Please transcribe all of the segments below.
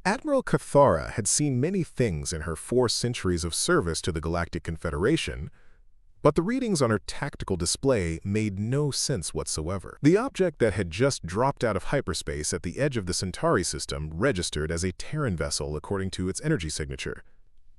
Admiral Cathara had seen many things in her 4 centuries of service to the Galactic Confederation, but the readings on her tactical display made no sense whatsoever. The object that had just dropped out of hyperspace at the edge of the Centauri system registered as a Terran vessel according to its energy signature.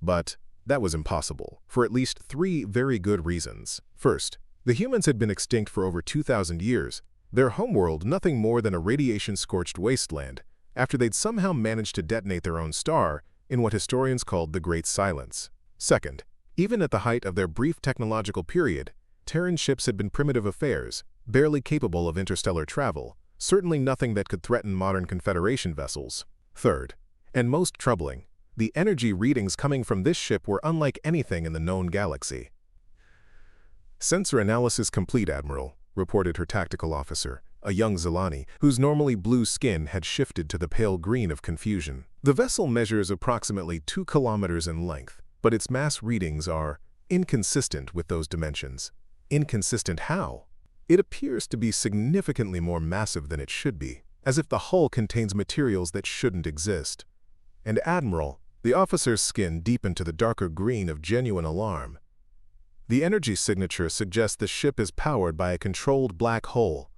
But that was impossible, for at least 3 very good reasons. First, the humans had been extinct for over 2,000 years, their homeworld nothing more than a radiation-scorched wasteland, after they'd somehow managed to detonate their own star in what historians called the Great Silence. Second, even at the height of their brief technological period, Terran ships had been primitive affairs, barely capable of interstellar travel, certainly nothing that could threaten modern Confederation vessels. Third, and most troubling, the energy readings coming from this ship were unlike anything in the known galaxy. "Sensor analysis complete, Admiral," reported her tactical officer, a young Zelani, whose normally blue skin had shifted to the pale green of confusion. "The vessel measures approximately 2 kilometers in length, but its mass readings are inconsistent with those dimensions." Inconsistent how? It appears to be significantly more massive than it should be, as if the hull contains materials that shouldn't exist. And Admiral, the officer's skin deepened to the darker green of genuine alarm. "The energy signature suggests the ship is powered by a controlled black hole."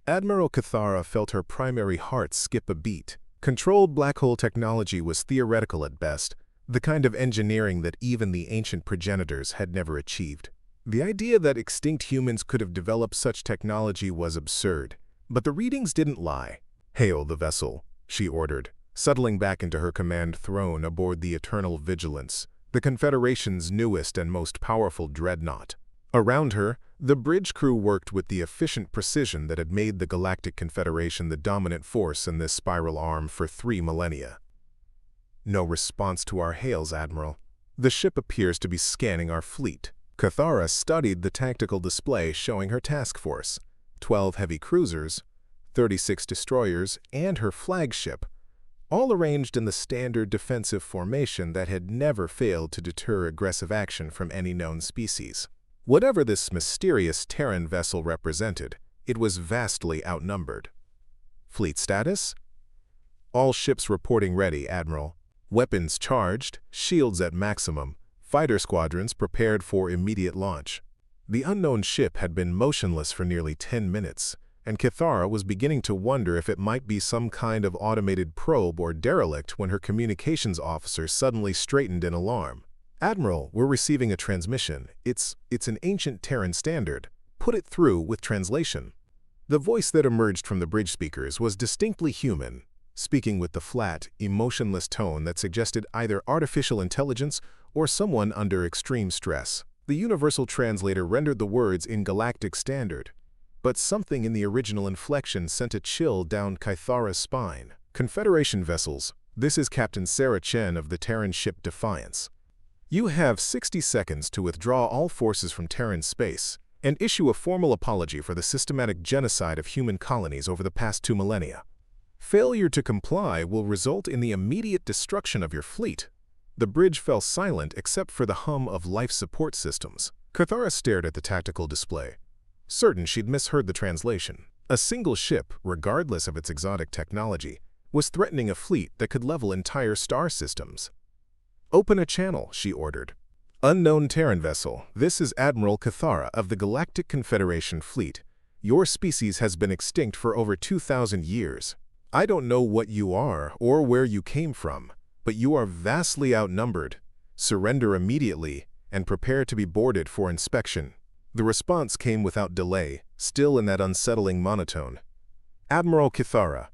Admiral Cathara felt her primary heart skip a beat. Controlled black hole technology was theoretical at best, the kind of engineering that even the ancient progenitors had never achieved. The idea that extinct humans could have developed such technology was absurd, but the readings didn't lie. "Hail the vessel," she ordered, settling back into her command throne aboard the Eternal Vigilance, the Confederation's newest and most powerful dreadnought. Around her, the bridge crew worked with the efficient precision that had made the Galactic Confederation the dominant force in this spiral arm for 3 millennia. "No response to our hails, Admiral. The ship appears to be scanning our fleet." Cathara studied the tactical display showing her task force, 12 heavy cruisers, 36 destroyers, and her flagship, all arranged in the standard defensive formation that had never failed to deter aggressive action from any known species. Whatever this mysterious Terran vessel represented, it was vastly outnumbered. "Fleet status?" "All ships reporting ready, Admiral. Weapons charged, shields at maximum, fighter squadrons prepared for immediate launch." The unknown ship had been motionless for nearly 10 minutes, and Cathara was beginning to wonder if it might be some kind of automated probe or derelict when her communications officer suddenly straightened in alarm. "Admiral, we're receiving a transmission. It's an ancient Terran standard. Put it through with translation." The voice that emerged from the bridge speakers was distinctly human, speaking with the flat, emotionless tone that suggested either artificial intelligence or someone under extreme stress. The universal translator rendered the words in Galactic standard, but something in the original inflection sent a chill down Cathara's spine. "Confederation vessels, this is Captain Sarah Chen of the Terran ship Defiance. You have 60 seconds to withdraw all forces from Terran space and issue a formal apology for the systematic genocide of human colonies over the past 2 millennia. Failure to comply will result in the immediate destruction of your fleet." The bridge fell silent except for the hum of life support systems. Cathara stared at the tactical display, certain she'd misheard the translation. A single ship, regardless of its exotic technology, was threatening a fleet that could level entire star systems. "Open a channel," she ordered. "Unknown Terran vessel, this is Admiral Cathara of the Galactic Confederation Fleet. Your species has been extinct for over 2,000 years. I don't know what you are or where you came from, but you are vastly outnumbered. Surrender immediately and prepare to be boarded for inspection." The response came without delay, still in that unsettling monotone. "Admiral Cathara,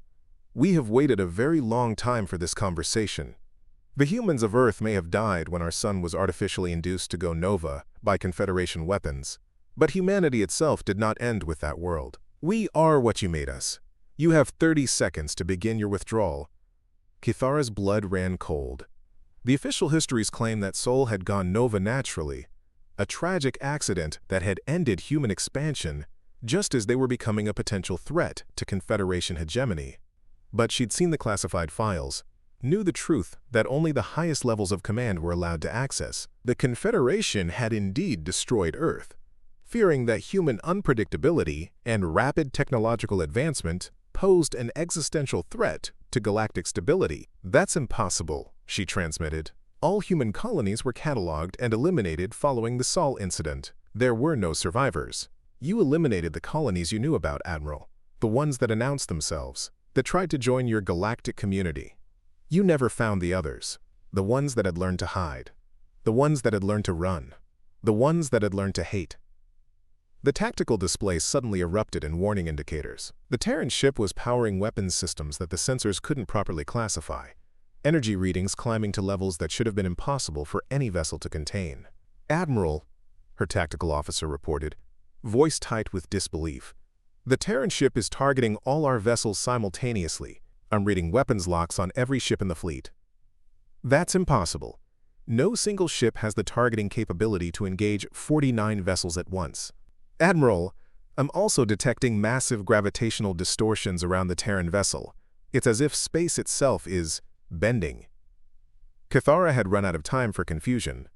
we have waited a very long time for this conversation. The humans of Earth may have died when our sun was artificially induced to go nova by Confederation weapons, but humanity itself did not end with that world. We are what you made us. You have 30 seconds to begin your withdrawal." Cathara's blood ran cold. The official histories claim that Sol had gone nova naturally, a tragic accident that had ended human expansion just as they were becoming a potential threat to Confederation hegemony. But she'd seen the classified files, knew the truth that only the highest levels of command were allowed to access. The Confederation had indeed destroyed Earth, fearing that human unpredictability and rapid technological advancement posed an existential threat to galactic stability. "That's impossible," she transmitted. "All human colonies were cataloged and eliminated following the Sol incident. There were no survivors. You eliminated the colonies you knew about, Admiral. The ones that announced themselves, that tried to join your galactic community. You never found the others. The ones that had learned to hide. The ones that had learned to run. The ones that had learned to hate." The tactical display suddenly erupted in warning indicators. The Terran ship was powering weapons systems that the sensors couldn't properly classify, energy readings climbing to levels that should have been impossible for any vessel to contain. "Admiral," her tactical officer reported, voice tight with disbelief, "the Terran ship is targeting all our vessels simultaneously. I'm reading weapons locks on every ship in the fleet." "That's impossible. No single ship has the targeting capability to engage 49 vessels at once." "Admiral, I'm also detecting massive gravitational distortions around the Terran vessel. It's as if space itself is bending." Cathara had run out of time for confusion.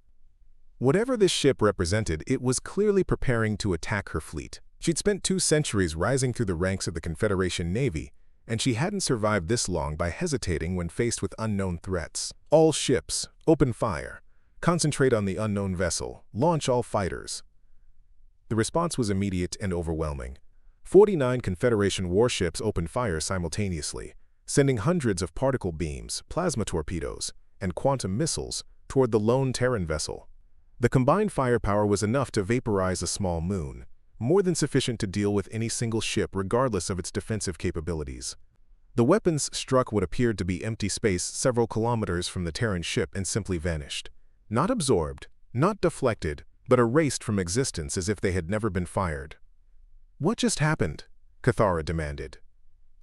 Whatever this ship represented, it was clearly preparing to attack her fleet. She'd spent 2 centuries rising through the ranks of the Confederation Navy, and she hadn't survived this long by hesitating when faced with unknown threats. "All ships, open fire. Concentrate on the unknown vessel. Launch all fighters." The response was immediate and overwhelming. 49 Confederation warships opened fire simultaneously, sending hundreds of particle beams, plasma torpedoes, and quantum missiles toward the lone Terran vessel. The combined firepower was enough to vaporize a small moon, more than sufficient to deal with any single ship regardless of its defensive capabilities. The weapons struck what appeared to be empty space several kilometers from the Terran ship and simply vanished. Not absorbed, not deflected, but erased from existence as if they had never been fired. "What just happened?" Cathara demanded.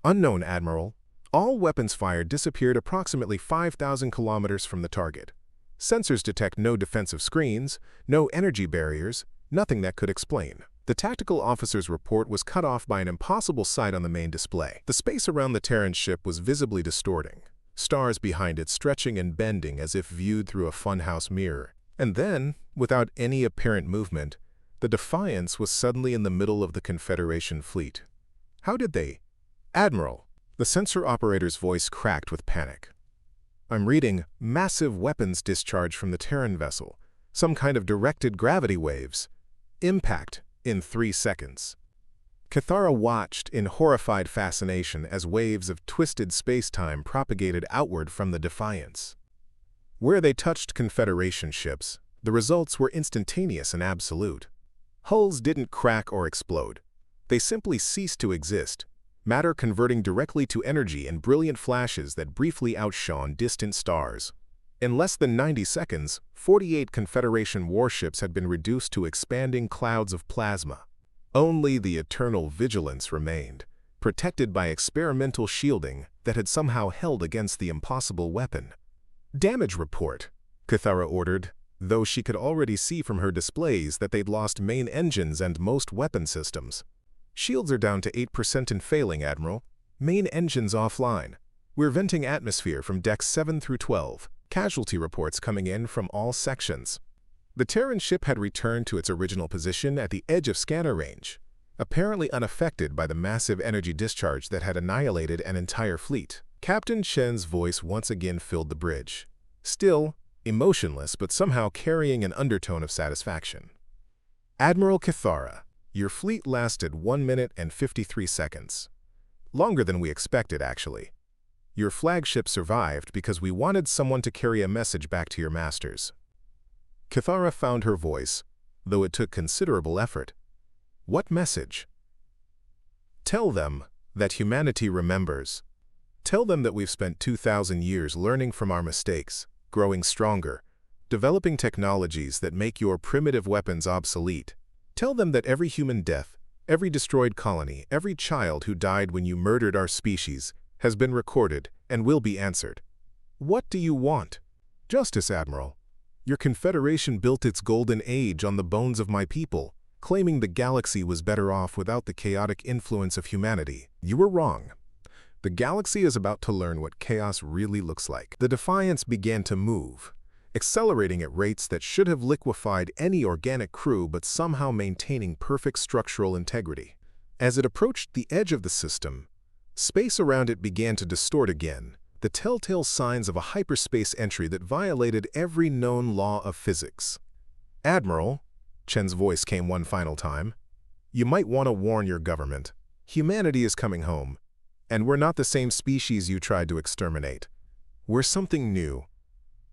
"Unknown, Admiral. All weapons fired disappeared approximately 5,000 kilometers from the target. Sensors detect no defensive screens, no energy barriers, nothing that could explain." The tactical officer's report was cut off by an impossible sight on the main display. The space around the Terran ship was visibly distorting, stars behind it stretching and bending as if viewed through a funhouse mirror. And then, without any apparent movement, the Defiance was suddenly in the middle of the Confederation fleet. "How did they—" "Admiral," the sensor operator's voice cracked with panic. "I'm reading massive weapons discharge from the Terran vessel, some kind of directed gravity waves. Impact in 3 seconds." Cathara watched in horrified fascination as waves of twisted space-time propagated outward from the Defiance. Where they touched Confederation ships, the results were instantaneous and absolute. Hulls didn't crack or explode. They simply ceased to exist, matter converting directly to energy in brilliant flashes that briefly outshone distant stars. In less than 90 seconds, 48 Confederation warships had been reduced to expanding clouds of plasma. Only the eternal vigilance remained, protected by experimental shielding that had somehow held against the impossible weapon. "Damage report," Cathara ordered, though she could already see from her displays that they'd lost main engines and most weapon systems. "Shields are down to 8% and failing, Admiral. Main engines offline. We're venting atmosphere from decks 7 through 12. Casualty reports coming in from all sections." The Terran ship had returned to its original position at the edge of scanner range, apparently unaffected by the massive energy discharge that had annihilated an entire fleet. Captain Chen's voice once again filled the bridge, still emotionless but somehow carrying an undertone of satisfaction. "Admiral Cathara, your fleet lasted 1 minute and 53 seconds. Longer than we expected, actually. Your flagship survived because we wanted someone to carry a message back to your masters." Cathara found her voice, though it took considerable effort. "What message?" "Tell them that humanity remembers. Tell them that we've spent 2,000 years learning from our mistakes, growing stronger, developing technologies that make your primitive weapons obsolete. Tell them that every human death, every destroyed colony, every child who died when you murdered our species has been recorded and will be answered. What do you want?" "Justice, Admiral. Your Confederation built its golden age on the bones of my people, claiming the galaxy was better off without the chaotic influence of humanity. You were wrong. The galaxy is about to learn what chaos really looks like." The Defiance began to move, accelerating at rates that should have liquefied any organic crew but somehow maintaining perfect structural integrity. As it approached the edge of the system, Space around it began to distort again, the telltale signs of a hyperspace entry that violated every known law of physics. "Admiral," Chen's voice came one final time, "you might want to warn your government. Humanity is coming home, and we're not the same species you tried to exterminate. We're something new.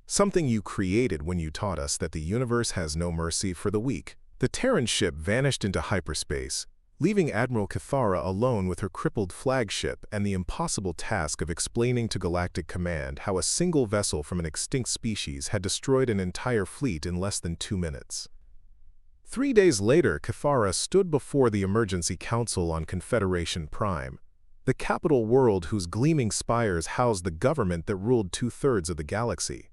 Something you created when you taught us that the universe has no mercy for the weak." The Terran ship vanished into hyperspace, leaving Admiral Cathara alone with her crippled flagship and the impossible task of explaining to Galactic Command how a single vessel from an extinct species had destroyed an entire fleet in less than 2 minutes. 3 days later, Cathara stood before the Emergency Council on Confederation Prime, the capital world whose gleaming spires housed the government that ruled 2/3 of the galaxy.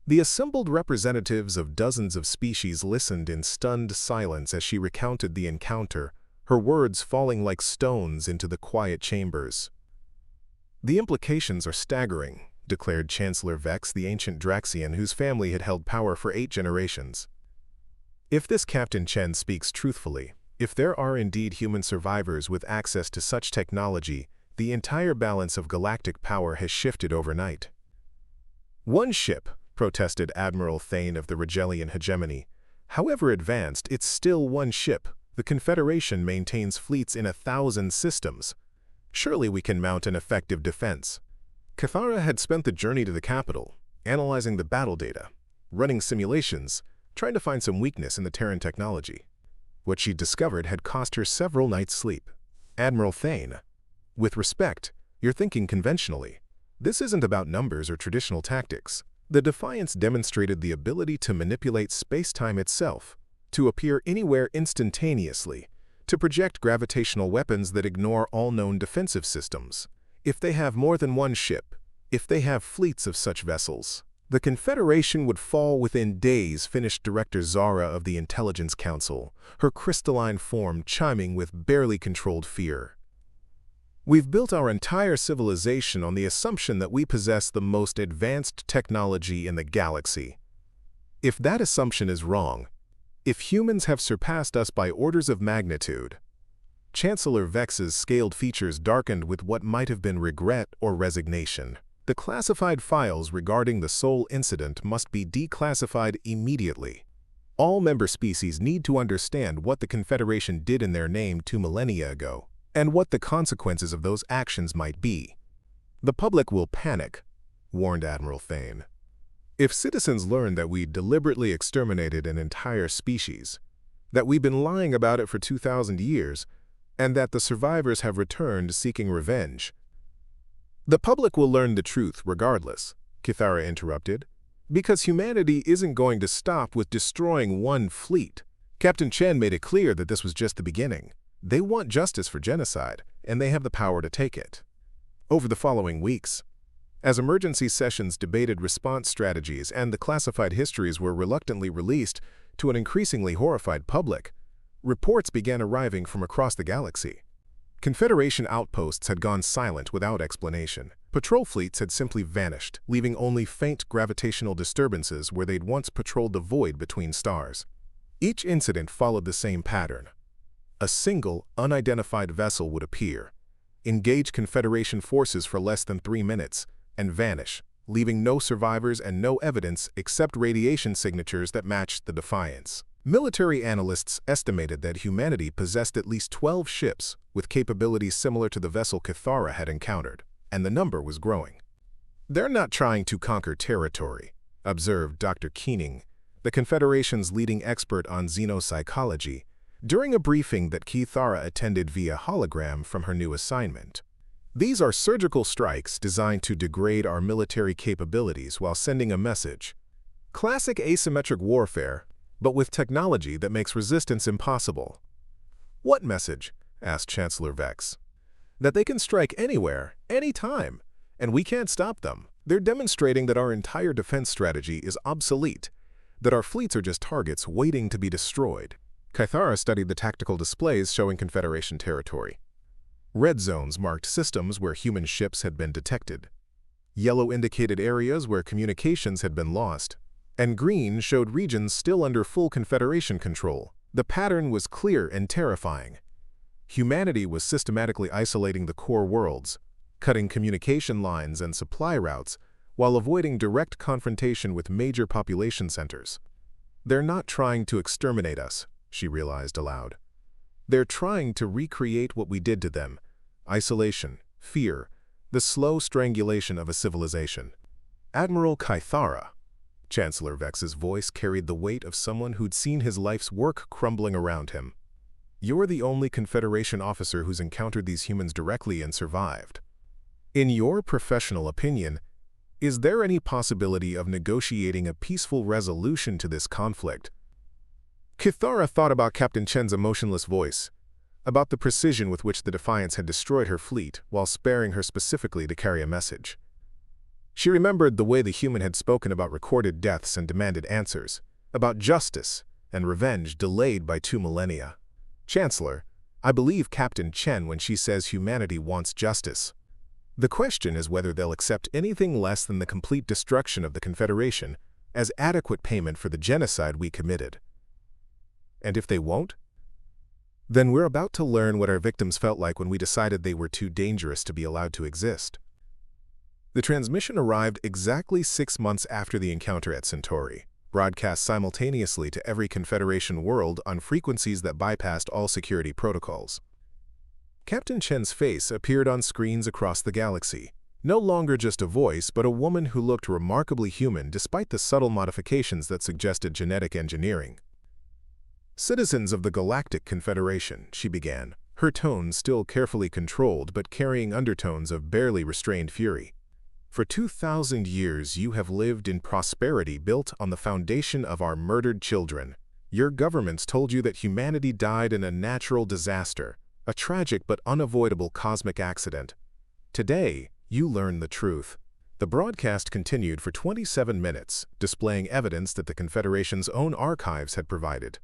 The assembled representatives of dozens of species listened in stunned silence as she recounted the encounter, her words falling like stones into the quiet chambers. "The implications are staggering," declared Chancellor Vex, the ancient Draxian whose family had held power for 8 generations. "If this Captain Chen speaks truthfully, if there are indeed human survivors with access to such technology, the entire balance of galactic power has shifted overnight." "One ship," protested Admiral Thane of the Regellian hegemony. "However advanced, it's still one ship. The Confederation maintains fleets in 1,000 systems. Surely we can mount an effective defense." Cathara had spent the journey to the capital, analyzing the battle data, running simulations, trying to find some weakness in the Terran technology. What she discovered had cost her several nights' sleep. "Admiral Thane, with respect, you're thinking conventionally. This isn't about numbers or traditional tactics. The Defiance demonstrated the ability to manipulate space-time itself, to appear anywhere instantaneously, to project gravitational weapons that ignore all known defensive systems. If they have more than one ship, if they have fleets of such vessels, the Confederation would fall within days," finished Director Zara of the Intelligence Council, her crystalline form chiming with barely controlled fear. "We've built our entire civilization on the assumption that we possess the most advanced technology in the galaxy. If that assumption is wrong, if humans have surpassed us by orders of magnitude—" Chancellor Vex's scaled features darkened with what might have been regret or resignation. "The classified files regarding the Sol incident must be declassified immediately. All member species need to understand what the Confederation did in their name 2 millennia ago, and what the consequences of those actions might be. The public will panic," warned Admiral Thane. "If citizens learn that we deliberately exterminated an entire species, that we've been lying about it for 2,000 years, and that the survivors have returned seeking revenge—" "The public will learn the truth regardless," Cathara interrupted, "because humanity isn't going to stop with destroying one fleet." Captain Chen made it clear that this was just the beginning. They want justice for genocide, and they have the power to take it. Over the following weeks, as emergency sessions debated response strategies and the classified histories were reluctantly released to an increasingly horrified public, reports began arriving from across the galaxy. Confederation outposts had gone silent without explanation. Patrol fleets had simply vanished, leaving only faint gravitational disturbances where they'd once patrolled the void between stars. Each incident followed the same pattern. A single, unidentified vessel would appear, engage Confederation forces for less than 3 minutes, and vanish, leaving no survivors and no evidence except radiation signatures that matched the Defiance. Military analysts estimated that humanity possessed at least 12 ships with capabilities similar to the vessel Cathara had encountered, and the number was growing. "They're not trying to conquer territory," observed Dr. Keening, the Confederation's leading expert on xenopsychology, during a briefing that Cathara attended via hologram from her new assignment. "These are surgical strikes designed to degrade our military capabilities while sending a message. Classic asymmetric warfare, but with technology that makes resistance impossible." "What message?" asked Chancellor Vex. "That they can strike anywhere, anytime, and we can't stop them. They're demonstrating that our entire defense strategy is obsolete, that our fleets are just targets waiting to be destroyed." Cathara studied the tactical displays showing Confederation territory. Red zones marked systems where human ships had been detected. Yellow indicated areas where communications had been lost, and green showed regions still under full Confederation control. The pattern was clear and terrifying. Humanity was systematically isolating the core worlds, cutting communication lines and supply routes, while avoiding direct confrontation with major population centers. "They're not trying to exterminate us," she realized aloud. "They're trying to recreate what we did to them: isolation, fear, the slow strangulation of a civilization." "Admiral Kythara." Chancellor Vex's voice carried the weight of someone who'd seen his life's work crumbling around him. "You're the only Confederation officer who's encountered these humans directly and survived. In your professional opinion, is there any possibility of negotiating a peaceful resolution to this conflict?" Kythara thought about Captain Chen's emotionless voice, about the precision with which the Defiance had destroyed her fleet while sparing her specifically to carry a message. She remembered the way the human had spoken about recorded deaths and demanded answers, about justice and revenge delayed by 2 millennia. "Chancellor, I believe Captain Chen when she says humanity wants justice. The question is whether they'll accept anything less than the complete destruction of the Confederation as adequate payment for the genocide we committed. And if they won't, then we're about to learn what our victims felt like when we decided they were too dangerous to be allowed to exist." The transmission arrived exactly 6 months after the encounter at Centauri, broadcast simultaneously to every Confederation world on frequencies that bypassed all security protocols. Captain Chen's face appeared on screens across the galaxy, no longer just a voice but a woman who looked remarkably human despite the subtle modifications that suggested genetic engineering. "Citizens of the Galactic Confederation," she began, her tone still carefully controlled but carrying undertones of barely restrained fury. "For 2,000 years you have lived in prosperity built on the foundation of our murdered children. Your governments told you that humanity died in a natural disaster, a tragic but unavoidable cosmic accident. Today, you learn the truth." The broadcast continued for 27 minutes, displaying evidence that the Confederation's own archives had provided.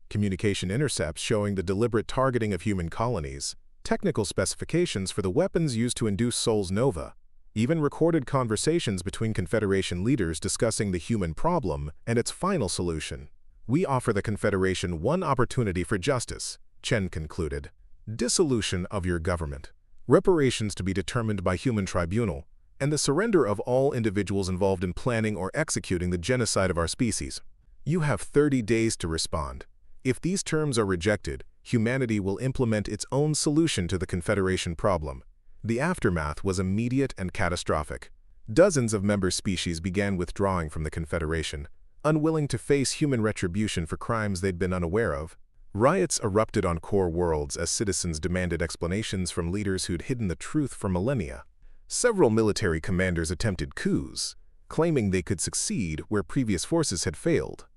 Communication intercepts showing the deliberate targeting of human colonies, technical specifications for the weapons used to induce Sol's nova, even recorded conversations between Confederation leaders discussing the human problem and its final solution. "We offer the Confederation one opportunity for justice," Chen concluded. "Dissolution of your government, reparations to be determined by human tribunal, and the surrender of all individuals involved in planning or executing the genocide of our species. You have 30 days to respond. If these terms are rejected, humanity will implement its own solution to the Confederation problem." The aftermath was immediate and catastrophic. Dozens of member species began withdrawing from the Confederation, unwilling to face human retribution for crimes they'd been unaware of. Riots erupted on core worlds as citizens demanded explanations from leaders who'd hidden the truth for millennia. Several military commanders attempted coups, claiming they could succeed where previous forces had failed.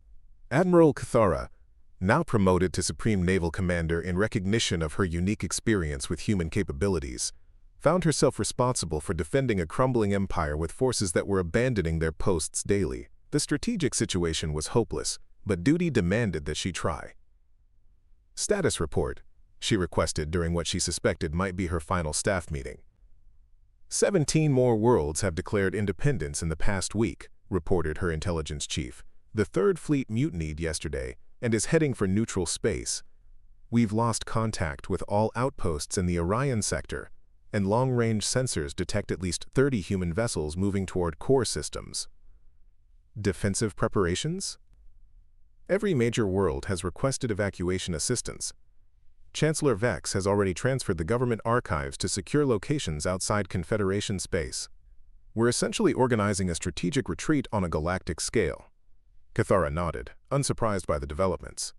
Admiral Kythara, now promoted to Supreme Naval Commander in recognition of her unique experience with human capabilities, found herself responsible for defending a crumbling empire with forces that were abandoning their posts daily. The strategic situation was hopeless, but duty demanded that she try. "Status report," she requested during what she suspected might be her final staff meeting. 17 more worlds have declared independence in the past week, reported her intelligence chief. "The Third Fleet mutinied yesterday and is heading for neutral space. We've lost contact with all outposts in the Orion sector, and long-range sensors detect at least 30 human vessels moving toward core systems." Defensive preparations? Every major world has requested evacuation assistance. Chancellor Vex has already transferred the government archives to secure locations outside Confederation space. "We're essentially organizing a strategic retreat on a galactic scale." Kythara nodded, unsurprised by the developments.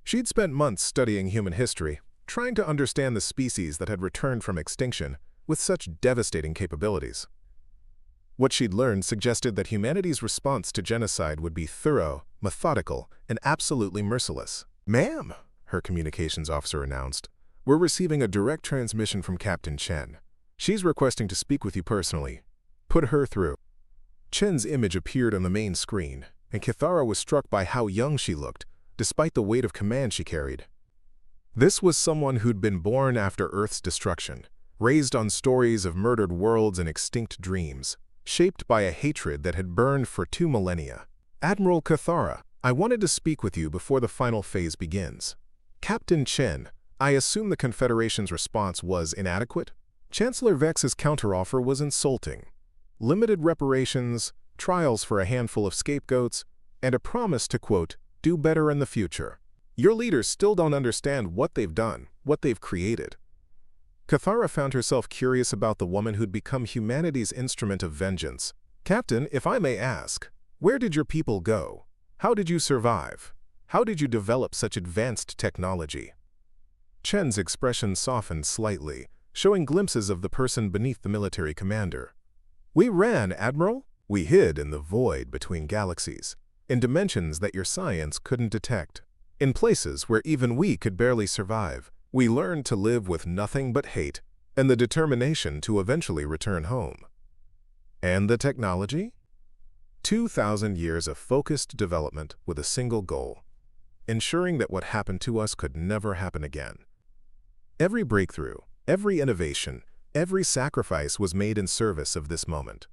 She'd spent months studying human history, trying to understand the species that had returned from extinction with such devastating capabilities. What she'd learned suggested that humanity's response to genocide would be thorough, methodical, and absolutely merciless. "Ma'am," her communications officer announced, "we're receiving a direct transmission from Captain Chen. She's requesting to speak with you personally. Put her through." Chen's image appeared on the main screen, and Kythara was struck by how young she looked, despite the weight of command she carried. This was someone who'd been born after Earth's destruction, raised on stories of murdered worlds and extinct dreams, shaped by a hatred that had burned for 2 millennia. "Admiral Kythara, I wanted to speak with you before the final phase begins." Captain Chen, I assume the Confederation's response was inadequate? Chancellor Vex's counteroffer was insulting. Limited reparations, trials for a handful of scapegoats, and a promise to, quote, do better in the future. Your leaders still don't understand what they've done, what they've created. Cathara found herself curious about the woman who'd become humanity's instrument of vengeance. Captain, if I may ask, where did your people go? How did you survive? How did you develop such advanced technology? Chen's expression softened slightly, showing glimpses of the person beneath the military commander. We ran, Admiral. We hid in the void between galaxies, in dimensions that your science couldn't detect. In places where even we could barely survive, we learned to live with nothing but hate and the determination to eventually return home. And the technology? 2,000 years of focused development with a single goal, ensuring that what happened to us could never happen again. Every breakthrough, every innovation, every sacrifice was made in service of this moment.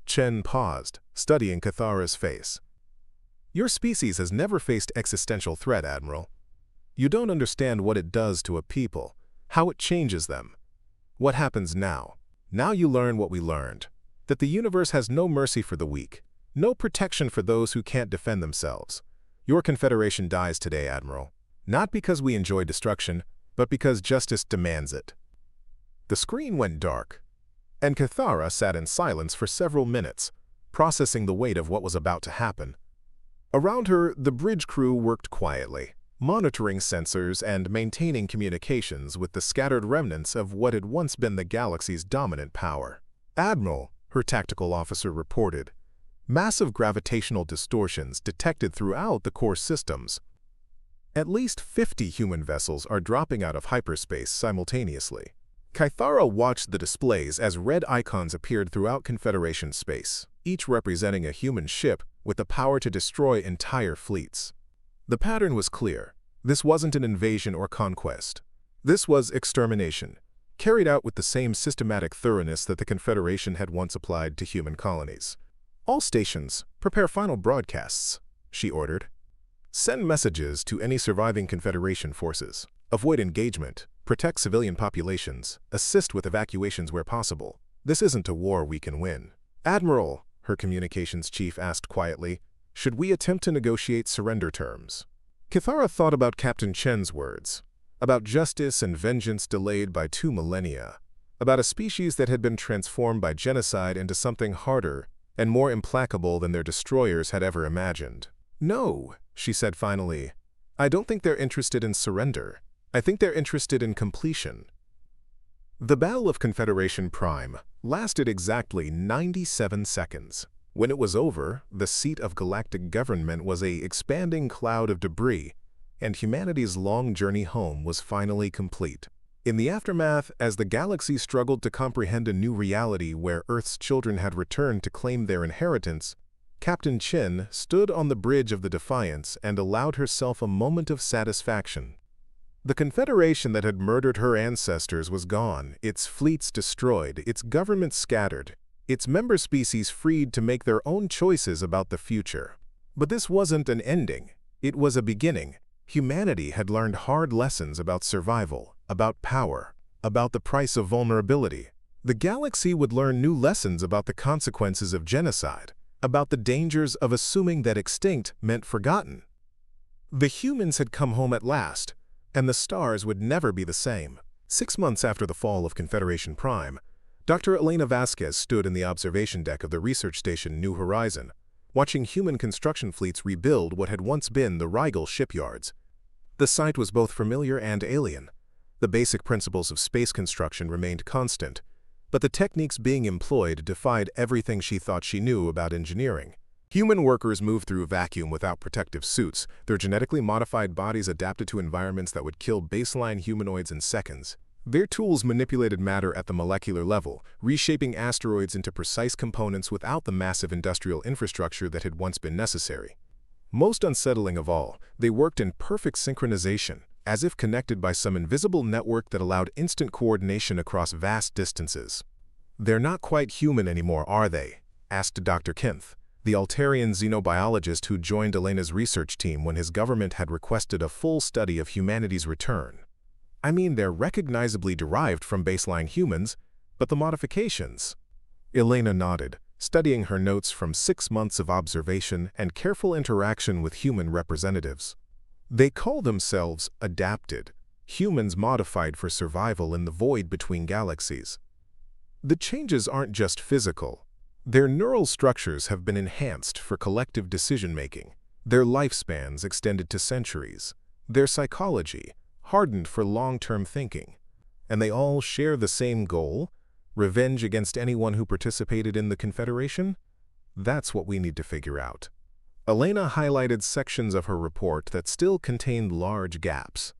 Chen paused, studying Cathara's face. Your species has never faced existential threat, Admiral. You don't understand what it does to a people, how it changes them. What happens now? Now you learn what we learned, that the universe has no mercy for the weak, no protection for those who can't defend themselves. Your Confederation dies today, Admiral, not because we enjoy destruction, but because justice demands it. The screen went dark, and Cathara sat in silence for several minutes, processing the weight of what was about to happen. Around her, the bridge crew worked quietly, monitoring sensors and maintaining communications with the scattered remnants of what had once been the galaxy's dominant power. Admiral, her tactical officer reported, massive gravitational distortions detected throughout the core systems. At least 50 human vessels are dropping out of hyperspace simultaneously. Cathara watched the displays as red icons appeared throughout Confederation space, each representing a human ship with the power to destroy entire fleets. The pattern was clear. This wasn't an invasion or conquest. This was extermination, carried out with the same systematic thoroughness that the Confederation had once applied to human colonies. All stations, prepare final broadcasts, she ordered. Send messages to any surviving Confederation forces. Avoid engagement, protect civilian populations, assist with evacuations where possible. This isn't a war we can win. Admiral, her communications chief asked quietly, should we attempt to negotiate surrender terms? Cathara thought about Captain Chen's words, about justice and vengeance delayed by 2 millennia, about a species that had been transformed by genocide into something harder and more implacable than their destroyers had ever imagined. No, she said finally, I don't think they're interested in surrender. I think they're interested in completion. The Battle of Confederation Prime lasted exactly 97 seconds. When it was over, the seat of galactic government was an expanding cloud of debris, and humanity's long journey home was finally complete. In the aftermath, as the galaxy struggled to comprehend a new reality where Earth's children had returned to claim their inheritance, Captain Chen stood on the bridge of the Defiance and allowed herself a moment of satisfaction. The Confederation that had murdered her ancestors was gone, its fleets destroyed, its government scattered, its member species freed to make their own choices about the future. But this wasn't an ending. It was a beginning. Humanity had learned hard lessons about survival, about power, about the price of vulnerability. The galaxy would learn new lessons about the consequences of genocide, about the dangers of assuming that extinct meant forgotten. The humans had come home at last, and the stars would never be the same. 6 months after the fall of Confederation Prime, Dr. Elena Vasquez stood in the observation deck of the research station New Horizon, watching human construction fleets rebuild what had once been the Rigel shipyards. The site was both familiar and alien. The basic principles of space construction remained constant, but the techniques being employed defied everything she thought she knew about engineering. Human workers moved through vacuum without protective suits, their genetically modified bodies adapted to environments that would kill baseline humanoids in seconds. Their tools manipulated matter at the molecular level, reshaping asteroids into precise components without the massive industrial infrastructure that had once been necessary. Most unsettling of all, they worked in perfect synchronization, as if connected by some invisible network that allowed instant coordination across vast distances. They're not quite human anymore, are they? Asked Dr. Kinth, the Altarian xenobiologist who joined Elena's research team when his government had requested a full study of humanity's return. I mean, they're recognizably derived from baseline humans, but the modifications. Elena nodded, studying her notes from 6 months of observation and careful interaction with human representatives. They call themselves adapted, humans modified for survival in the void between galaxies. The changes aren't just physical. Their neural structures have been enhanced for collective decision-making, their lifespans extended to centuries, their psychology hardened for long-term thinking, and they all share the same goal: revenge against anyone who participated in the Confederation? That's what we need to figure out. Elena highlighted sections of her report that still contained large gaps.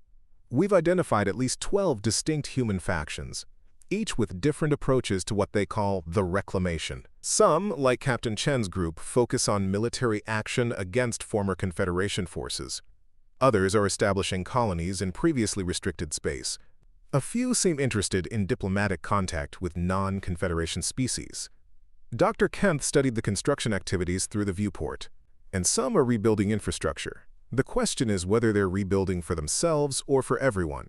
We've identified at least 12 distinct human factions, each with different approaches to what they call the reclamation. Some, like Captain Chen's group, focus on military action against former Confederation forces. Others are establishing colonies in previously restricted space. A few seem interested in diplomatic contact with non-Confederation species. Dr. Kempf studied the construction activities through the viewport, and some are rebuilding infrastructure. The question is whether they're rebuilding for themselves or for everyone.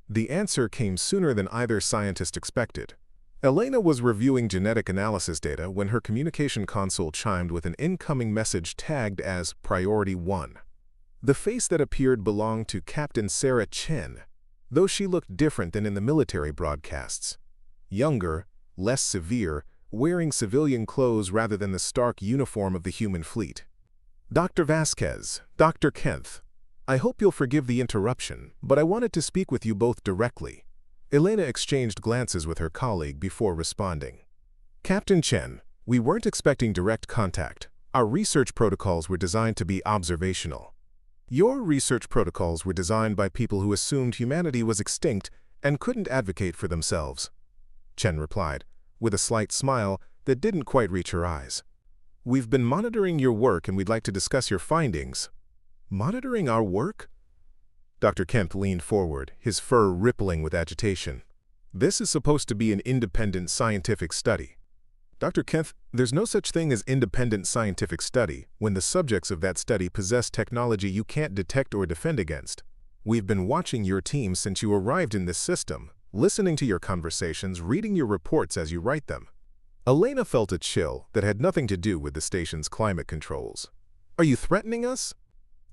The answer came sooner than either scientist expected. Elena was reviewing genetic analysis data when her communication console chimed with an incoming message tagged as Priority 1. The face that appeared belonged to Captain Sarah Chen, though she looked different than in the military broadcasts. Younger, less severe, wearing civilian clothes rather than the stark uniform of the human fleet. Dr. Vasquez, Dr. Kempf, I hope you'll forgive the interruption, but I wanted to speak with you both directly. Elena exchanged glances with her colleague before responding. Captain Chen, we weren't expecting direct contact. Our research protocols were designed to be observational. Your research protocols were designed by people who assumed humanity was extinct and couldn't advocate for themselves, Chen replied, with a slight smile that didn't quite reach her eyes. We've been monitoring your work and we'd like to discuss your findings. Monitoring our work? Dr. Kemp leaned forward, his fur rippling with agitation. This is supposed to be an independent scientific study. Dr. Kemp, there's no such thing as independent scientific study when the subjects of that study possess technology you can't detect or defend against. We've been watching your team since you arrived in this system, listening to your conversations, reading your reports as you write them. Elena felt a chill that had nothing to do with the station's climate controls. Are you threatening us?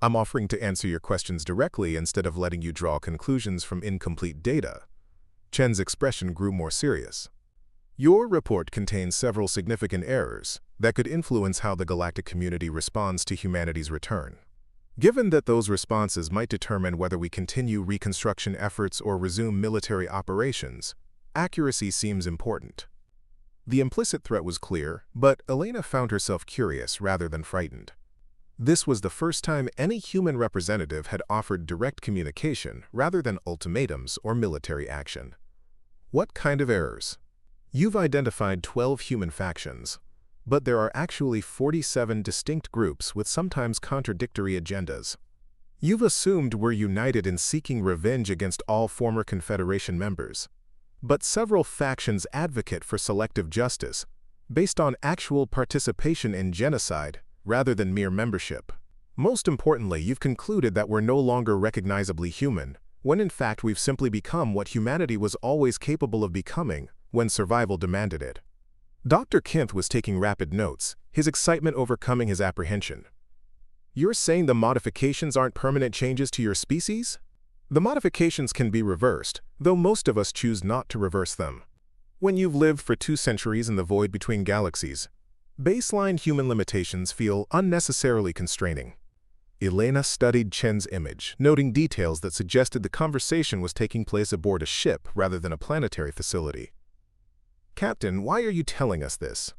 I'm offering to answer your questions directly instead of letting you draw conclusions from incomplete data. Chen's expression grew more serious. Your report contains several significant errors that could influence how the galactic community responds to humanity's return. Given that those responses might determine whether we continue reconstruction efforts or resume military operations, accuracy seems important. The implicit threat was clear, but Elena found herself curious rather than frightened. This was the first time any human representative had offered direct communication rather than ultimatums or military action. What kind of errors? You've identified 12 human factions, but there are actually 47 distinct groups with sometimes contradictory agendas. You've assumed we're united in seeking revenge against all former Confederation members, but several factions advocate for selective justice based on actual participation in genocide rather than mere membership. Most importantly, you've concluded that we're no longer recognizably human, when in fact we've simply become what humanity was always capable of becoming when survival demanded it. Dr. Kempf was taking rapid notes, his excitement overcoming his apprehension. You're saying the modifications aren't permanent changes to your species? The modifications can be reversed, though most of us choose not to reverse them. When you've lived for 2 centuries in the void between galaxies, baseline human limitations feel unnecessarily constraining. Elena studied Chen's image, noting details that suggested the conversation was taking place aboard a ship rather than a planetary facility. Captain, why are you telling us this?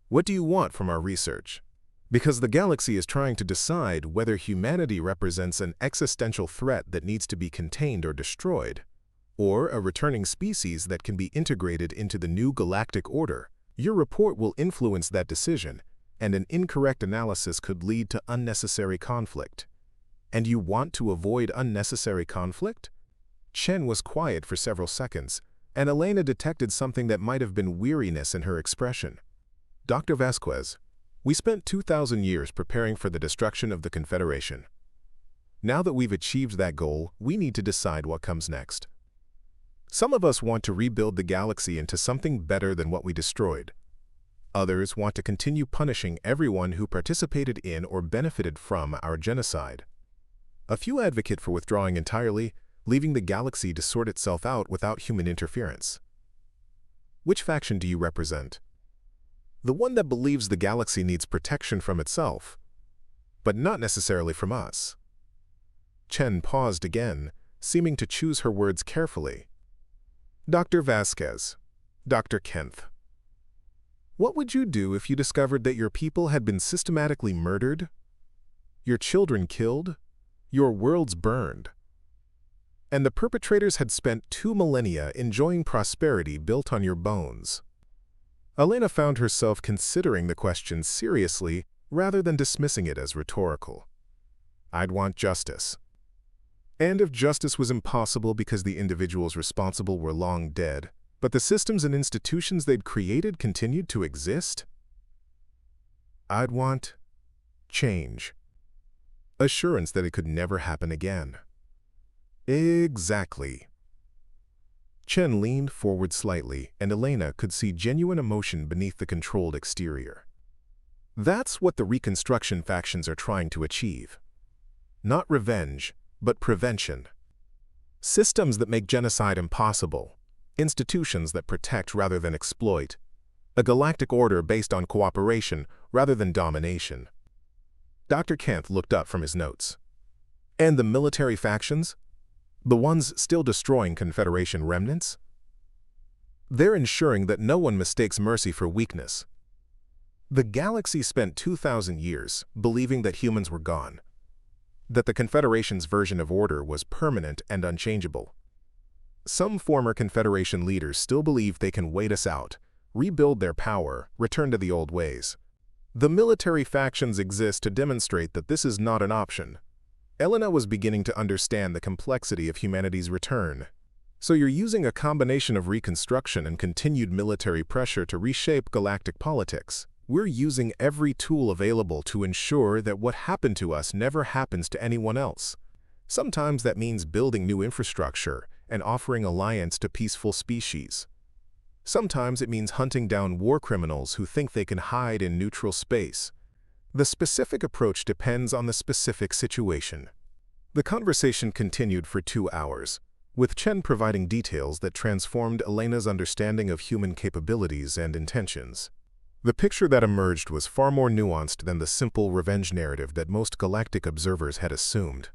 What do you want from our research? Because the galaxy is trying to decide whether humanity represents an existential threat that needs to be contained or destroyed, or a returning species that can be integrated into the new galactic order. Your report will influence that decision, and an incorrect analysis could lead to unnecessary conflict. And you want to avoid unnecessary conflict? Chen was quiet for several seconds, and Elena detected something that might have been weariness in her expression. Dr. Vasquez, we spent 2,000 years preparing for the destruction of the Confederation. Now that we've achieved that goal, we need to decide what comes next. Some of us want to rebuild the galaxy into something better than what we destroyed. Others want to continue punishing everyone who participated in or benefited from our genocide. A few advocate for withdrawing entirely, leaving the galaxy to sort itself out without human interference. Which faction do you represent? The one that believes the galaxy needs protection from itself, but not necessarily from us. Chen paused again, seeming to choose her words carefully. Dr. Vasquez, Dr. Kent, what would you do if you discovered that your people had been systematically murdered, your children killed, your worlds burned, and the perpetrators had spent 2 millennia enjoying prosperity built on your bones? Elena found herself considering the question seriously rather than dismissing it as rhetorical. I'd want justice. And if justice was impossible because the individuals responsible were long dead, but the systems and institutions they'd created continued to exist? I'd want change. Assurance that it could never happen again. Exactly. Chen leaned forward slightly, and Elena could see genuine emotion beneath the controlled exterior. That's what the Reconstruction factions are trying to achieve. Not revenge, but prevention. Systems that make genocide impossible. Institutions that protect rather than exploit. A galactic order based on cooperation rather than domination. Dr. Kent looked up from his notes. And the military factions? The ones still destroying Confederation remnants? They're ensuring that no one mistakes mercy for weakness. The galaxy spent 2,000 years believing that humans were gone, that the Confederation's version of order was permanent and unchangeable. Some former Confederation leaders still believe they can wait us out, rebuild their power, return to the old ways. The military factions exist to demonstrate that this is not an option. Elena was beginning to understand the complexity of humanity's return. So you're using a combination of reconstruction and continued military pressure to reshape galactic politics. We're using every tool available to ensure that what happened to us never happens to anyone else. Sometimes that means building new infrastructure and offering alliance to peaceful species. Sometimes it means hunting down war criminals who think they can hide in neutral space. The specific approach depends on the specific situation. The conversation continued for 2 hours, with Chen providing details that transformed Elena's understanding of human capabilities and intentions. The picture that emerged was far more nuanced than the simple revenge narrative that most galactic observers had assumed.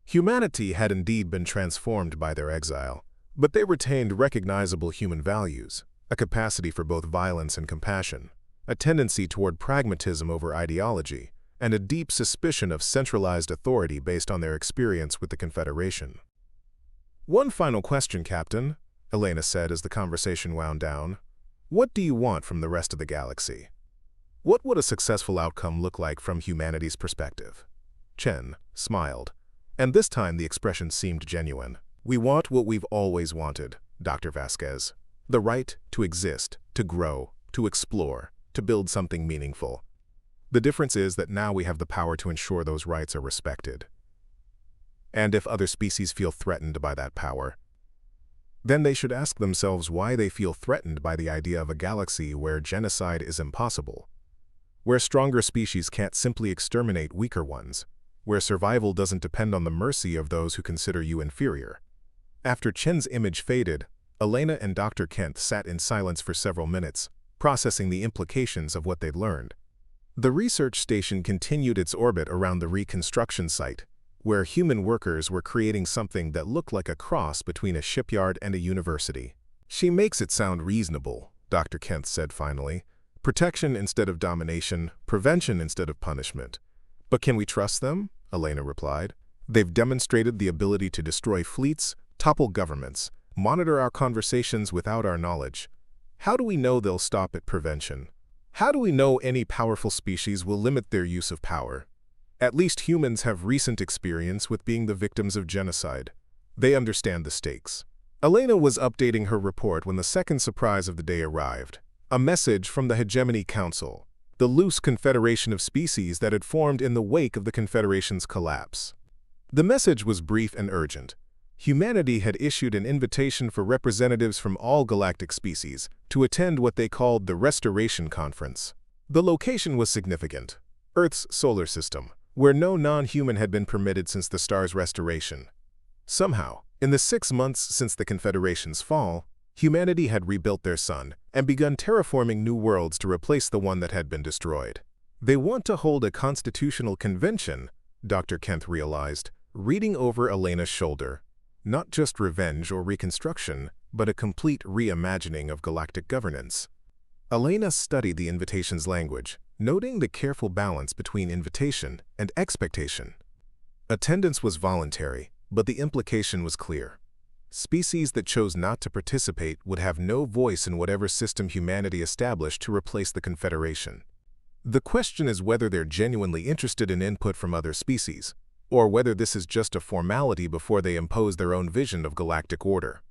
Humanity had indeed been transformed by their exile, but they retained recognizable human values, a capacity for both violence and compassion, a tendency toward pragmatism over ideology, and a deep suspicion of centralized authority based on their experience with the Confederation. One final question, Captain, Elena said as the conversation wound down. What do you want from the rest of the galaxy? What would a successful outcome look like from humanity's perspective? Chen smiled, and this time the expression seemed genuine. We want what we've always wanted, Dr. Vasquez. The right to exist, to grow, to explore, to build something meaningful. The difference is that now we have the power to ensure those rights are respected. And if other species feel threatened by that power, then they should ask themselves why they feel threatened by the idea of a galaxy where genocide is impossible, where stronger species can't simply exterminate weaker ones, where survival doesn't depend on the mercy of those who consider you inferior. After Chen's image faded, Elena and Dr. Kent sat in silence for several minutes, processing the implications of what they'd learned. The research station continued its orbit around the reconstruction site, where human workers were creating something that looked like a cross between a shipyard and a university. She makes it sound reasonable, Dr. Kent said finally. Protection instead of domination, prevention instead of punishment. But can we trust them? Elena replied. They've demonstrated the ability to destroy fleets, topple governments, monitor our conversations without our knowledge. How do we know they'll stop at prevention? How do we know any powerful species will limit their use of power? At least humans have recent experience with being the victims of genocide. They understand the stakes. Elena was updating her report when the second surprise of the day arrived. A message from the Hegemony Council, the loose confederation of species that had formed in the wake of the Confederation's collapse. The message was brief and urgent. Humanity had issued an invitation for representatives from all galactic species to attend what they called the Restoration Conference. The location was significant: Earth's solar system, where no non-human had been permitted since the star's restoration. Somehow, in the 6 months since the Confederation's fall, humanity had rebuilt their sun and begun terraforming new worlds to replace the one that had been destroyed. They want to hold a constitutional convention, Dr. Kent realized, reading over Elena's shoulder. Not just revenge or reconstruction, but a complete reimagining of galactic governance. Elena studied the invitation's language, noting the careful balance between invitation and expectation. Attendance was voluntary, but the implication was clear. Species that chose not to participate would have no voice in whatever system humanity established to replace the Confederation. The question is whether they're genuinely interested in input from other species, or whether this is just a formality before they impose their own vision of galactic order.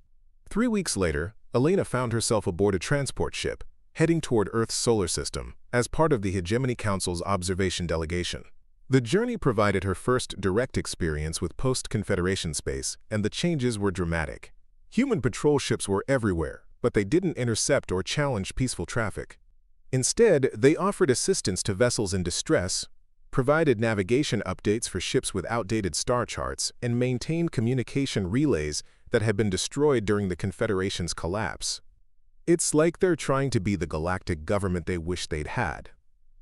3 weeks later, Elena found herself aboard a transport ship, heading toward Earth's solar system as part of the Hegemony Council's observation delegation. The journey provided her first direct experience with post-Confederation space, and the changes were dramatic. Human patrol ships were everywhere, but they didn't intercept or challenge peaceful traffic. Instead, they offered assistance to vessels in distress, provided navigation updates for ships with outdated star charts, and maintained communication relays that had been destroyed during the Confederation's collapse. "It's like they're trying to be the galactic government they wish they'd had,"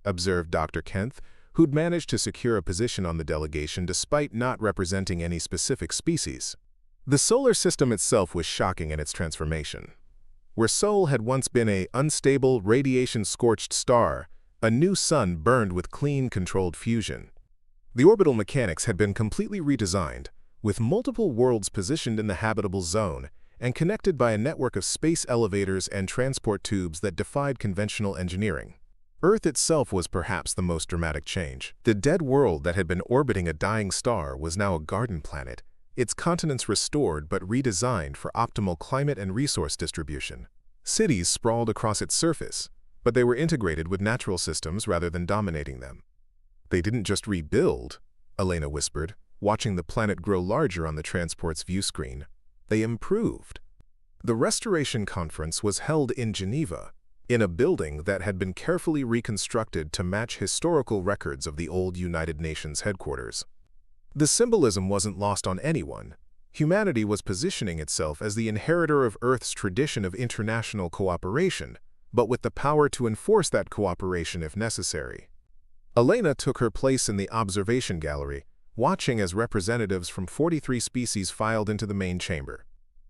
observed Dr. Kent, who'd managed to secure a position on the delegation despite not representing any specific species. The solar system itself was shocking in its transformation. Where Sol had once been an unstable, radiation-scorched star, a new sun burned with clean, controlled fusion. The orbital mechanics had been completely redesigned, with multiple worlds positioned in the habitable zone and connected by a network of space elevators and transport tubes that defied conventional engineering. Earth itself was perhaps the most dramatic change. The dead world that had been orbiting a dying star was now a garden planet, its continents restored but redesigned for optimal climate and resource distribution. Cities sprawled across its surface, but they were integrated with natural systems rather than dominating them. "They didn't just rebuild," Elena whispered, watching the planet grow larger on the transport's view screen. "They improved." The Restoration Conference was held in Geneva, in a building that had been carefully reconstructed to match historical records of the old United Nations headquarters. The symbolism wasn't lost on anyone. Humanity was positioning itself as the inheritor of Earth's tradition of international cooperation, but with the power to enforce that cooperation if necessary. Elena took her place in the observation gallery, watching as representatives from 43 species filed into the main chamber.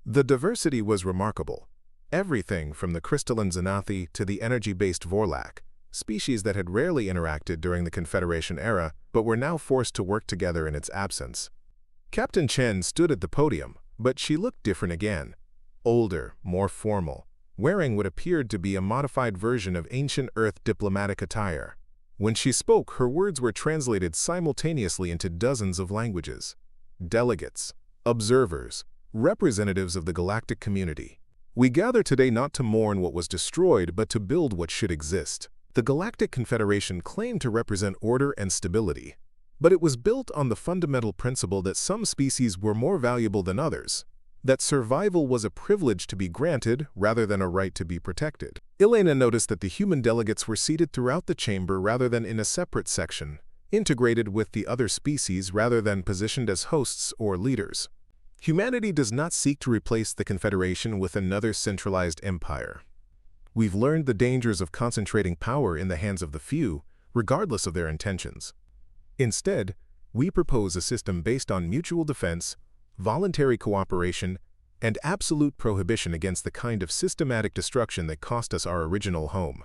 The diversity was remarkable. Everything from the crystalline Xanathi to the energy-based Vorlak, species that had rarely interacted during the Confederation era but were now forced to work together in its absence. Captain Chen stood at the podium, but she looked different again. Older, more formal, wearing what appeared to be a modified version of ancient Earth diplomatic attire. When she spoke, her words were translated simultaneously into dozens of languages. Delegates, observers, representatives of the galactic community. "We gather today not to mourn what was destroyed, but to build what should exist." The Galactic Confederation claimed to represent order and stability, but it was built on the fundamental principle that some species were more valuable than others, that survival was a privilege to be granted rather than a right to be protected. Elena noticed that the human delegates were seated throughout the chamber rather than in a separate section, integrated with the other species rather than positioned as hosts or leaders. Humanity does not seek to replace the Confederation with another centralized empire. We've learned the dangers of concentrating power in the hands of the few, regardless of their intentions. Instead, we propose a system based on mutual defense, voluntary cooperation, and absolute prohibition against the kind of systematic destruction that cost us our original home.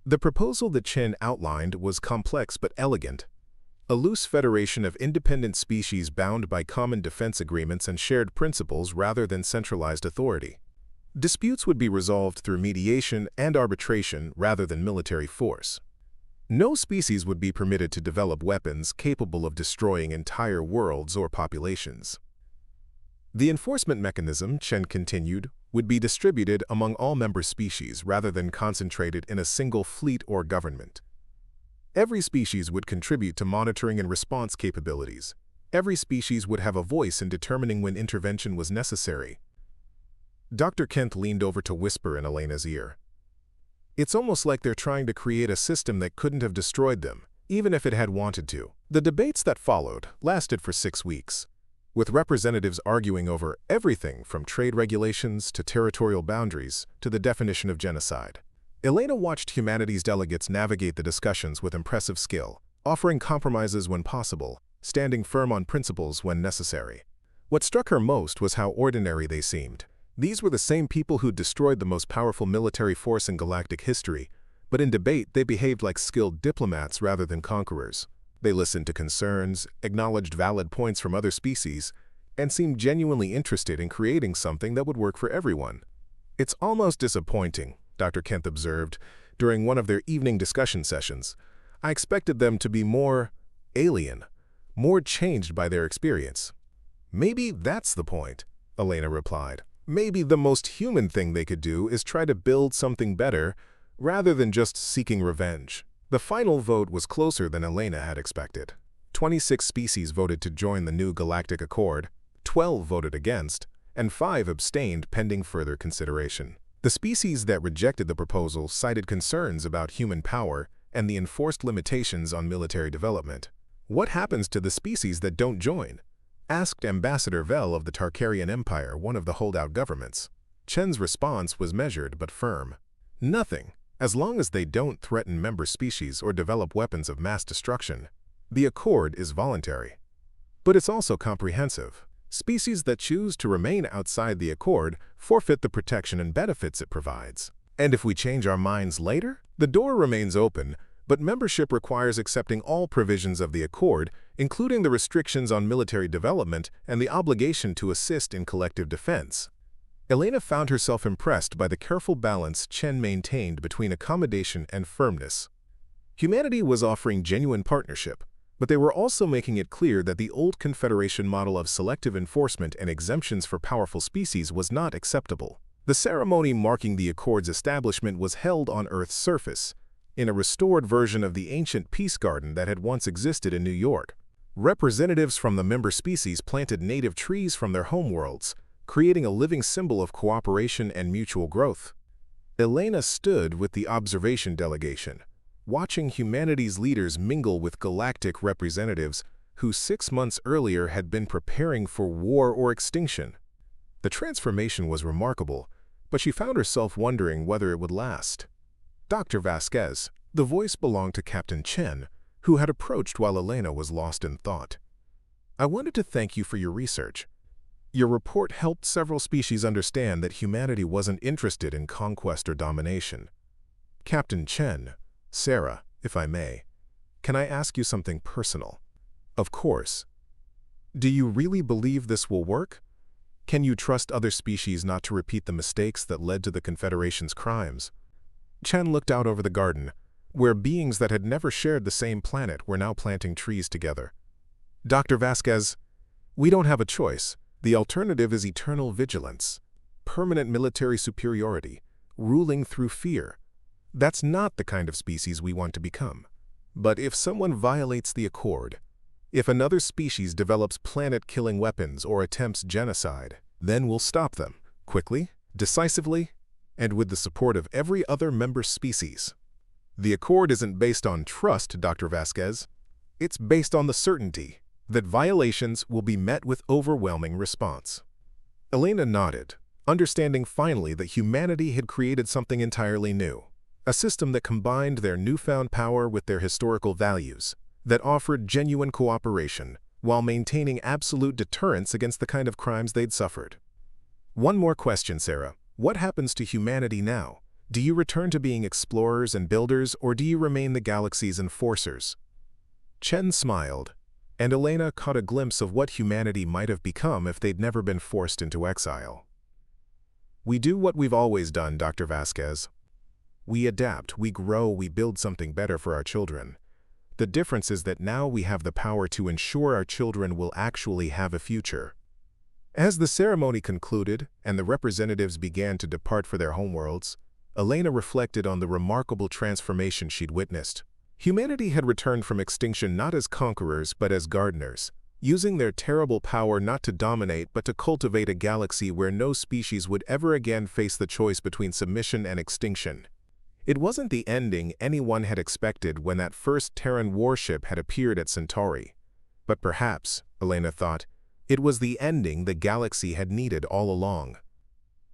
The proposal that Chen outlined was complex but elegant, a loose federation of independent species bound by common defense agreements and shared principles rather than centralized authority. Disputes would be resolved through mediation and arbitration rather than military force. No species would be permitted to develop weapons capable of destroying entire worlds or populations. The enforcement mechanism, Chen continued, would be distributed among all member species rather than concentrated in a single fleet or government. Every species would contribute to monitoring and response capabilities. Every species would have a voice in determining when intervention was necessary. Dr. Kent leaned over to whisper in Elena's ear. It's almost like they're trying to create a system that couldn't have destroyed them, even if it had wanted to. The debates that followed lasted for 6 weeks, with representatives arguing over everything from trade regulations to territorial boundaries to the definition of genocide. Elena watched humanity's delegates navigate the discussions with impressive skill, offering compromises when possible, standing firm on principles when necessary. What struck her most was how ordinary they seemed. These were the same people who'd destroyed the most powerful military force in galactic history, but in debate they behaved like skilled diplomats rather than conquerors. They listened to concerns, acknowledged valid points from other species, and seemed genuinely interested in creating something that would work for everyone. It's almost disappointing, Dr. Kent observed during one of their evening discussion sessions. I expected them to be more alien, more changed by their experience. Maybe that's the point, Elena replied. Maybe the most human thing they could do is try to build something better rather than just seeking revenge. The final vote was closer than Elena had expected. 26 species voted to join the new Galactic Accord, 12 voted against, and 5 abstained pending further consideration. The species that rejected the proposal cited concerns about human power and the enforced limitations on military development. What happens to the species that don't join? Asked Ambassador Vel of the Tarkarian Empire, one of the holdout governments. Chen's response was measured but firm. Nothing, as long as they don't threaten member species or develop weapons of mass destruction. The accord is voluntary. But it's also comprehensive. Species that choose to remain outside the accord forfeit the protection and benefits it provides. And if we change our minds later, the door remains open, but membership requires accepting all provisions of the accord, including the restrictions on military development and the obligation to assist in collective defense. Elena found herself impressed by the careful balance Chen maintained between accommodation and firmness. Humanity was offering genuine partnership, but they were also making it clear that the old Confederation model of selective enforcement and exemptions for powerful species was not acceptable. The ceremony marking the Accord's establishment was held on Earth's surface, in a restored version of the ancient peace garden that had once existed in New York. Representatives from the member species planted native trees from their homeworlds, creating a living symbol of cooperation and mutual growth. Elena stood with the observation delegation, watching humanity's leaders mingle with galactic representatives who 6 months earlier had been preparing for war or extinction. The transformation was remarkable, but she found herself wondering whether it would last. Dr. Vasquez, the voice belonged to Captain Chen, who had approached while Elena was lost in thought. I wanted to thank you for your research. Your report helped several species understand that humanity wasn't interested in conquest or domination. Captain Chen, Sarah, if I may, can I ask you something personal? Of course. Do you really believe this will work? Can you trust other species not to repeat the mistakes that led to the Confederation's crimes? Chen looked out over the garden, where beings that had never shared the same planet were now planting trees together. Dr. Vasquez, we don't have a choice. The alternative is eternal vigilance, permanent military superiority, ruling through fear. That's not the kind of species we want to become. But if someone violates the accord, if another species develops planet-killing weapons or attempts genocide, then we'll stop them, quickly, decisively, and with the support of every other member species. The accord isn't based on trust, Dr. Vasquez. It's based on the certainty that violations will be met with overwhelming response. Elena nodded, understanding finally that humanity had created something entirely new, a system that combined their newfound power with their historical values, that offered genuine cooperation while maintaining absolute deterrence against the kind of crimes they'd suffered. One more question, Sarah. What happens to humanity now? Do you return to being explorers and builders, or do you remain the galaxy's enforcers? Chen smiled, and Elena caught a glimpse of what humanity might have become if they'd never been forced into exile. We do what we've always done, Dr. Vasquez. We adapt, we grow, we build something better for our children. The difference is that now we have the power to ensure our children will actually have a future. As the ceremony concluded and the representatives began to depart for their homeworlds, Elena reflected on the remarkable transformation she'd witnessed. Humanity had returned from extinction not as conquerors but as gardeners, using their terrible power not to dominate but to cultivate a galaxy where no species would ever again face the choice between submission and extinction. It wasn't the ending anyone had expected when that first Terran warship had appeared at Centauri. But perhaps, Elena thought, it was the ending the galaxy had needed all along.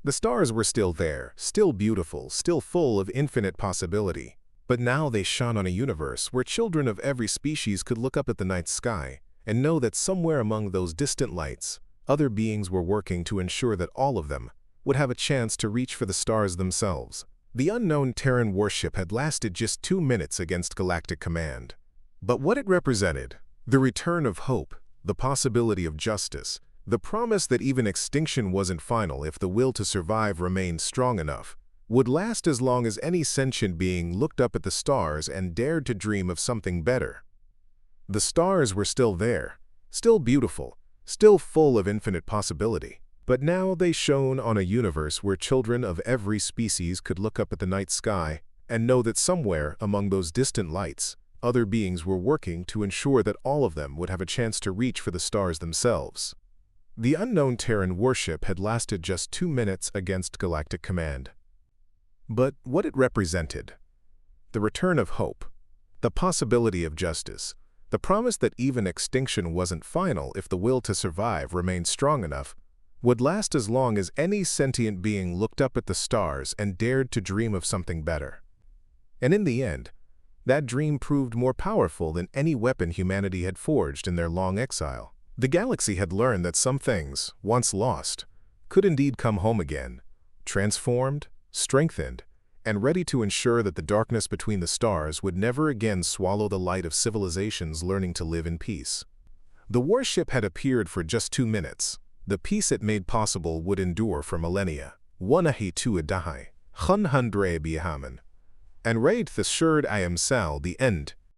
The stars were still there, still beautiful, still full of infinite possibility. But now they shone on a universe where children of every species could look up at the night sky and know that somewhere among those distant lights, other beings were working to ensure that all of them would have a chance to reach for the stars themselves. The unknown Terran warship had lasted just 2 minutes against Galactic Command. But what it represented, the return of hope, the possibility of justice, the promise that even extinction wasn't final if the will to survive remained strong enough, would last as long as any sentient being looked up at the stars and dared to dream of something better. The stars were still there, still beautiful, still full of infinite possibility. But now they shone on a universe where children of every species could look up at the night sky and know that somewhere among those distant lights, other beings were working to ensure that all of them would have a chance to reach for the stars themselves. The unknown Terran warship had lasted just 2 minutes against Galactic Command. But what it represented, the return of hope, the possibility of justice, the promise that even extinction wasn't final if the will to survive remained strong enough, would last as long as any sentient being looked up at the stars and dared to dream of something better. And in the end, that dream proved more powerful than any weapon humanity had forged in their long exile. The galaxy had learned that some things, once lost, could indeed come home again, transformed, strengthened, and ready to ensure that the darkness between the stars would never again swallow the light of civilizations learning to live in peace. The warship had appeared for just 2 minutes. The peace it made possible would endure for millennia. Wanahi tuadahi, hun hundre bihaman. And raid the shurd I am sal the end.